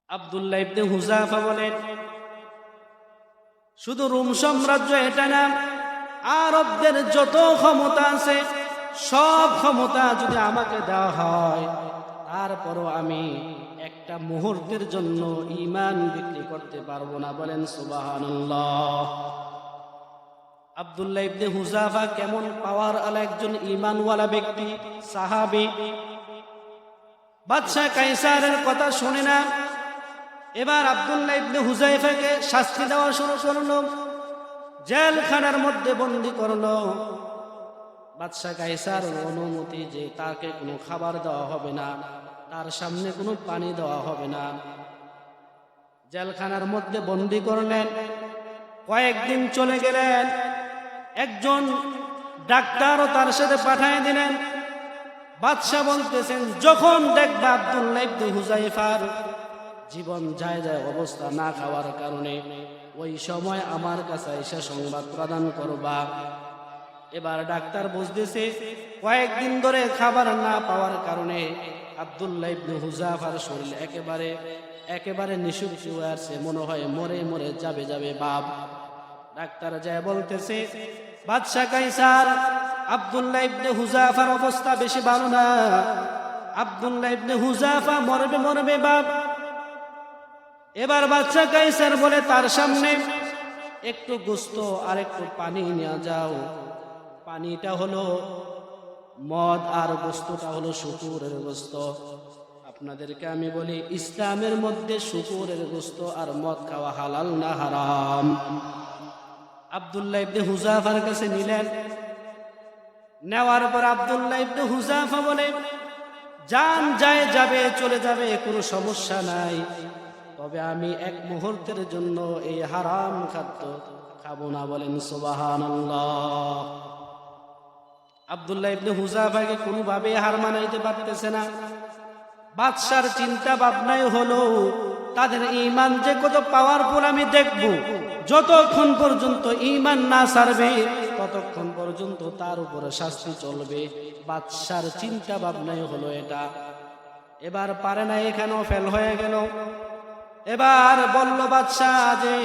আব্দুল্লাহ ইবনে Hudhafa বলেন, শুধু Rome সাম্রাজ্য এটা না, আরবদের যত ক্ষমতা আছে সব ক্ষমতা যদি আমাকে দেওয়া হয়, তারপরও আমি একটা মুহূর্তের জন্য ঈমান বিক্রি করতে পারবো না। বলেন সুবহানাল্লাহ। আব্দুল্লাহ ইবনে হুযাফা কেমন পাওয়ার আলা একজন ঈমানওয়ালা ব্যক্তি, সাহাবী। বাদশা কায়সারের কথা শুনে না, এবার আব্দুল্লাহ ইবনে হুযাফাকে শাস্তি দেওয়া শুরু করলো, জেলখানার মধ্যে বন্দী করলো। বাদশা কায়সার অনুমতি যে তাকে কোনো খাবার দেওয়া হবে না, তার সামনে কোনো পানি দেওয়া হবে না। জেলখানার মধ্যে বন্দী করলেন। কয়েকদিন চলে গেলেন, একজন ডাক্তারও তার সাথে পাঠিয়ে দিলেন। বাদশা বলতেছেন, যখন দেখবা আব্দুল্লাহ ইবনে হুযাফার জীবন যায় যায় অবস্থা না খাওয়ার কারণে, ওই সময় আমার কাছে এসে সংবাদ প্রদান করবা। এবার ডাক্তার বুঝতেছে কয়েকদিন ধরে খাবার না পাওয়ার কারণে আব্দুল্লাহ ইবনে হুযাফার শরীর একেবারে নিশুপ হয়ে আসছে, মনে হয় মরে মরে যাবে বাপ। ডাক্তার যায় বলতেছে, বাদশা কায়সার, আব্দুল্লাহ ইবনে হুযাফার অবস্থা বেশি ভালো না, আব্দুল্লাহ ইবনে হুযাফা মরবে বাপ। এবার বাদশা কায়সার বলে, তার সামনে একটু গোশত আর একটু পানি নিয়ে যাও। পানিটা হলো মদ আর গোশতটা হলো শুকুরের গোশত। আপনাদেরকে আমি বলি, ইসলামের মধ্যে শুকুরের গোশত আর মদ খাওয়া হালাল না হারাম? আব্দুল্লাহ ইবনে হুযাফার কাছে নিলেন। নেওয়ার পর আব্দুল্লাহ ইবনে হুযাফা বলে, জান যায় যাবে, চলে যাবে, কোনো সমস্যা নাই, তবে আমি এক মুহূর্তের জন্য এই হারাম খাদ্য খাবো না। বলেন সুবহানাল্লাহ। আব্দুল্লাহ ইবনে হুযাফাকে কোনোভাবে হার মানাইতে পারতেছে না। বাদশার চিন্তা ভাবনাই হলো, তাদের ঈমান যে কত পাওয়ারফুল আমি দেখব। যতক্ষণ পর্যন্ত ঈমান না ছাড়বে ততক্ষণ পর্যন্ত তার উপরে শাস্তি চলবে। বাদশার চিন্তা ভাবনাই হলো এটা। এবার পারে না, এখানেও ফেল হয়ে গেল। এবার বলল বাদশা যে